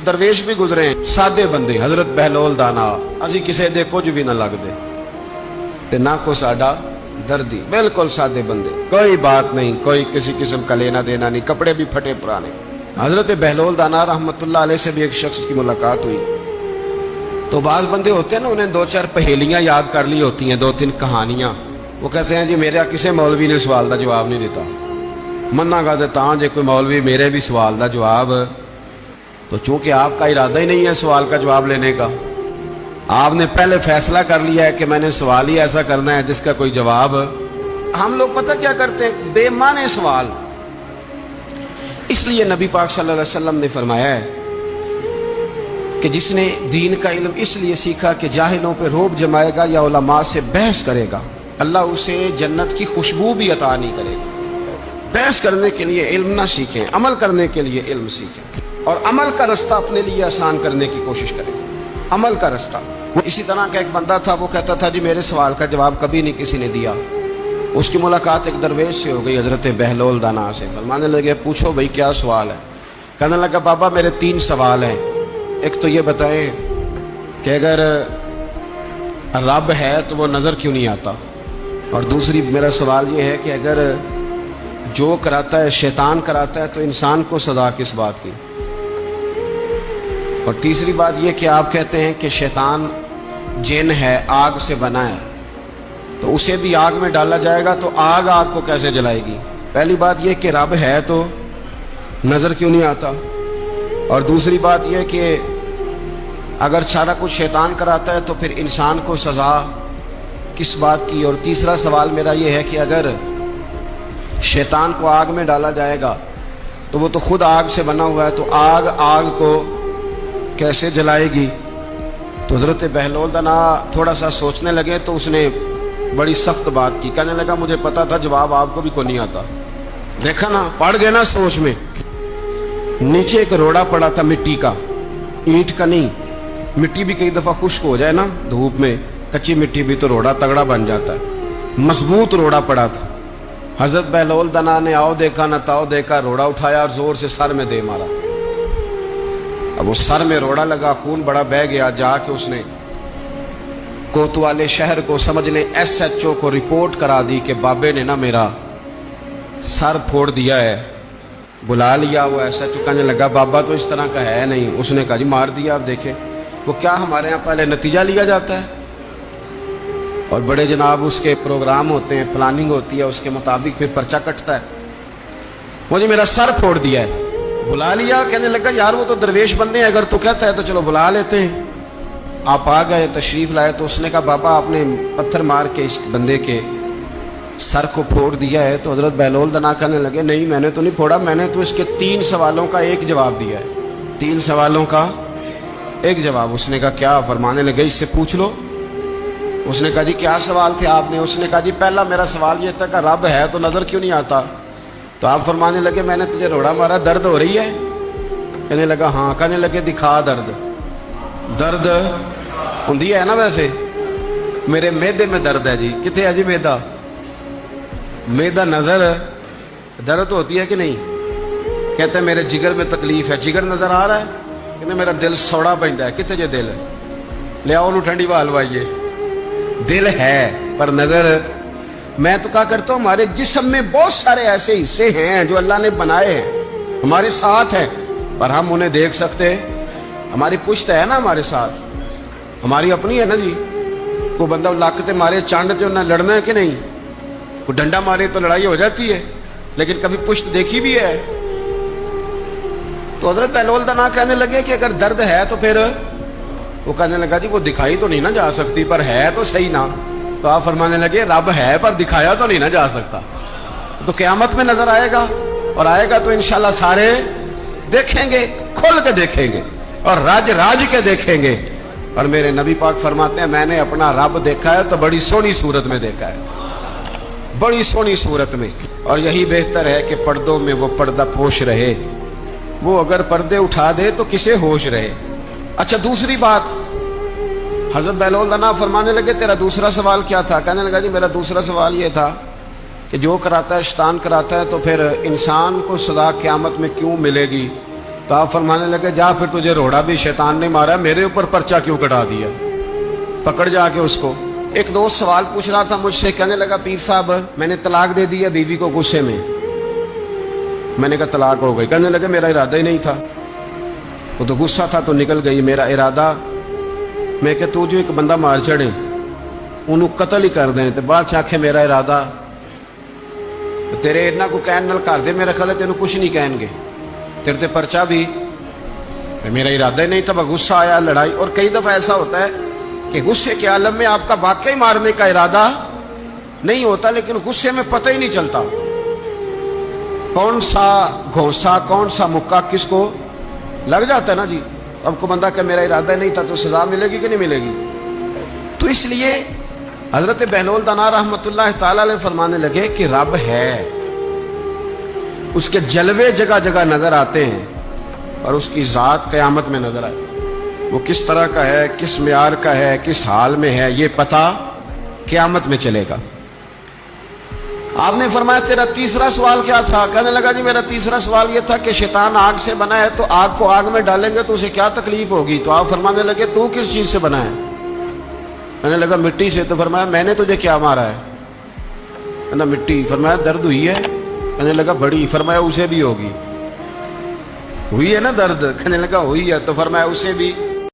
ایک درویش بھی گزرے ہیں, سادے بندے, حضرت بہلول دانا, اسی کسے دے کچھ بھی نہ لگ دے تے نہ کو ساڈا دردی, بالکل سادے بندے, کوئی بات نہیں, کوئی کسی قسم کا لینا دینا نہیں, کپڑے بھی پھٹے پرانے. حضرت بہلول دانا رحمت اللہ علیہ سے بھی ایک شخص کی ملاقات ہوئی. تو بعض بندے ہوتے ہیں نا, انہیں 2-4 پہیلیاں یاد کر لی ہوتی ہیں, 2-3 کہانیاں. وہ کہتے ہیں جی میرا کسی مولوی نے سوال دا جواب نہیں دیتا, مننا گا دیتا ہوں جی کوئی مولوی میرے بھی سوال دا جواب. تو چونکہ آپ کا ارادہ ہی نہیں ہے سوال کا جواب لینے کا, آپ نے پہلے فیصلہ کر لیا ہے کہ میں نے سوال ہی ایسا کرنا ہے جس کا کوئی جواب. ہم لوگ پتہ کیا کرتے ہیں, بے معنی سوال. اس لیے نبی پاک صلی اللہ علیہ وسلم نے فرمایا ہے کہ جس نے دین کا علم اس لیے سیکھا کہ جاہلوں پہ رعب جمائے گا یا علماء سے بحث کرے گا, اللہ اسے جنت کی خوشبو بھی عطا نہیں کرے گا. بحث کرنے کے لیے علم نہ سیکھیں, عمل کرنے کے لیے علم سیکھیں, اور عمل کا رستہ اپنے لیے آسان کرنے کی کوشش کریں. عمل کا رستہ. اسی طرح کا ایک بندہ تھا, وہ کہتا تھا جی میرے سوال کا جواب کبھی نہیں کسی نے دیا. اس کی ملاقات ایک درویش سے ہو گئی, حضرت بہلول دانا سے. فرمانے لگے پوچھو بھائی کیا سوال ہے؟ کہنے لگا بابا میرے 3 سوال ہیں. ایک تو یہ بتائیں کہ اگر رب ہے تو وہ نظر کیوں نہیں آتا, اور دوسری میرا سوال یہ ہے کہ اگر جو کراتا ہے شیطان کراتا ہے تو انسان کو سزا کس بات کی, اور تیسری بات یہ کہ آپ کہتے ہیں کہ شیطان جن ہے, آگ سے بنا ہے, تو اسے بھی آگ میں ڈالا جائے گا تو آگ کو کیسے جلائے گی؟ پہلی بات یہ کہ رب ہے تو نظر کیوں نہیں آتا, اور دوسری بات یہ کہ اگر سارا کچھ شیطان کراتا ہے تو پھر انسان کو سزا کس بات کی. اور تیسرا سوال میرا یہ ہے کہ اگر شیطان کو آگ میں ڈالا جائے گا تو وہ تو خود آگ سے بنا ہوا ہے, تو آگ کو کیسے جلائے گی؟ تو حضرت بہلول دانا تھوڑا سا سوچنے لگے تو اس نے بڑی سخت بات کی. کہنے لگا مجھے پتا تھا جواب آپ کو بھی کوئی نہیں آتا. دیکھا نا, پڑ گئے نا سوچ میں. نیچے ایک روڑا پڑا تھا مٹی کا, اینٹ کا نہیں. مٹی بھی کئی دفعہ خشک ہو جائے نا دھوپ میں, کچی مٹی بھی تو روڑا تگڑا بن جاتا ہے. مضبوط روڑا پڑا تھا. حضرت بہلول دانا نے آؤ دیکھا نہ تاؤ دیکھا, روڑا اٹھایا اور زور سے سر میں دے مارا. اب اس سر میں روڑا لگا, خون بڑا بہہ گیا. جا کے اس نے کوتوالے شہر کو سمجھنے SHO کو رپورٹ کرا دی کہ بابے نے نا میرا سر پھوڑ دیا ہے. بلا لیا. وہ SHO کہنے لگا بابا تو اس طرح کا ہے نہیں. اس نے کہا جی مار دیا. آپ دیکھیں وہ کیا ہمارے ہاں پہلے نتیجہ لیا جاتا ہے, اور بڑے جناب اس کے پروگرام ہوتے ہیں, پلاننگ ہوتی ہے, اس کے مطابق پھر پرچہ کٹتا ہے. مجھے میرا سر پھوڑ دیا ہے. بلا لیا. کہنے لگا یار وہ تو درویش بندے ہیں, اگر تو کہتا ہے تو چلو بلا لیتے ہیں. آپ آ گئے, تشریف لائے. تو اس نے کہا بابا آپ نے پتھر مار کے اس بندے کے سر کو پھوڑ دیا ہے. تو حضرت بہلول دانا کہنے لگے نہیں میں نے تو نہیں پھوڑا, میں نے تو اس کے 3 سوالوں کا ایک جواب دیا ہے. 3 سوالوں کا ایک جواب. اس نے کہا کیا؟ فرمانے لگے اس سے پوچھ لو. اس نے کہا جی کیا سوال تھے آپ نے؟ اس نے کہا جی پہلا میرا سوال یہ تھا کہ رب ہے تو نظر کیوں نہیں آتا. تو آپ فرمانے لگے میں نے تجھے روڑا مارا, درد ہو رہی ہے؟ کہنے لگا ہاں. کہنے لگے دکھا درد. درد ہوندی ہے نا ویسے, میرے میدے میں درد ہے. جی کتنے ہے جی میدا؟ میدا نظر درد ہوتی ہے کہ نہیں؟ کہتے ہیں میرے جگر میں تکلیف ہے. جگر نظر آ رہا ہے؟ کہتے میرا دل سوڑا پہنتا ہے. کتنے جے دل لے آؤ ٹھنڈی ہوا لوائیے. دل ہے پر نظر. میں تو کہا کرتا ہوں ہمارے جسم میں بہت سارے ایسے حصے ہیں جو اللہ نے بنائے ہیں, ہمارے ساتھ ہیں, پر ہم انہیں دیکھ سکتے. ہماری پشت ہے نا ہمارے ساتھ, ہماری اپنی ہے نا جی. کوئی بندہ لاکتے مارے چانڈ تے انہیں لڑنا ہے کہ نہیں؟ کوئی ڈنڈا مارے تو لڑائی ہو جاتی ہے, لیکن کبھی پشت دیکھی بھی ہے. تو حضرت بہلول دانا کہنے لگے کہ اگر درد ہے تو پھر, وہ کہنے لگا جی وہ دکھائی تو نہیں نہ جا سکتی, پر ہے تو صحیح نا. تو آپ فرمانے لگے رب ہے پر دکھایا تو نہیں نہ جا سکتا. تو قیامت میں نظر آئے گا, اور آئے گا تو انشاءاللہ سارے دیکھیں گے, کھل کے دیکھیں گے اور راج کے دیکھیں گے. اور میرے نبی پاک فرماتے ہیں میں نے اپنا رب دیکھا ہے تو بڑی سونی صورت میں دیکھا ہے, بڑی سونی صورت میں. اور یہی بہتر ہے کہ پردوں میں وہ پردہ پوش رہے, وہ اگر پردے اٹھا دے تو کسے ہوش رہے. اچھا دوسری بات, حضرت بہلول دانا فرمانے لگے تیرا دوسرا سوال کیا تھا؟ کہنے لگا جی میرا دوسرا سوال یہ تھا کہ جو کراتا ہے شیطان کراتا ہے تو پھر انسان کو سزا قیامت میں کیوں ملے گی؟ تو آپ فرمانے لگے جا پھر تجھے روڑا بھی شیطان نے مارا، میرے اوپر پرچہ کیوں کٹا دیا؟ پکڑ جا کے اس کو۔ ایک دوست سوال پوچھ رہا تھا مجھ سے، کہنے لگا پیر صاحب میں نے طلاق دے دی ہے بیوی کو غصے میں۔ میں نے کہا طلاق ہو گئی؟ کہنے لگا میرا ارادہ ہی نہیں تھا، وہ تو غصہ تھا تو نکل گئی، میرا ارادہ۔ میں کہ تو جو ایک بندہ مار چڑھے انہوں قتل ہی کر دیں تو بعد چاکھے میرا ارادہ، تو تیرے اتنا کو کہن نل کر دے، میرا خیال ہے تینوں کچھ نہیں کہیں گے، تیرے تے پرچہ بھی، میرا ارادہ ہی نہیں تھا، غصہ آیا، لڑائی۔ اور کئی دفعہ ایسا ہوتا ہے کہ غصے کے عالم میں آپ کا واقعی مارنے کا ارادہ نہیں ہوتا، لیکن غصے میں پتہ ہی نہیں چلتا کون سا گھونسا کون سا مکہ کس کو لگ جاتا ہے نا جی۔ اب کو بندہ کہ میرا ارادہ نہیں تھا تو سزا ملے گی کہ نہیں ملے گی؟ تو اس لیے حضرت بہلول دانا رحمۃ اللہ تعالی علیہ فرمانے لگے کہ رب ہے، اس کے جلوے جگہ جگہ نظر آتے ہیں اور اس کی ذات قیامت میں نظر آئے، وہ کس طرح کا ہے، کس معیار کا ہے، کس حال میں ہے، یہ پتہ قیامت میں چلے گا۔ آپ نے فرمایا تیرا تیسرا سوال کیا تھا؟ کہنے لگا جی میرا تیسرا سوال یہ تھا کہ شیطان آگ سے بنا ہے تو آگ کو آگ میں ڈالیں گے تو اسے کیا تکلیف ہوگی؟ تو آپ فرمانے لگے تو کس چیز سے بنا ہے؟ کہنے لگا مٹی سے۔ تو فرمایا میں نے تجھے کیا مارا ہے؟ کہنا مٹی۔ فرمایا درد ہوئی ہے؟ کہنے لگا بڑی۔ فرمایا اسے بھی ہوگی؟ ہوئی ہے نا درد؟ کہنے لگا ہوئی ہے۔ تو فرمایا اسے بھی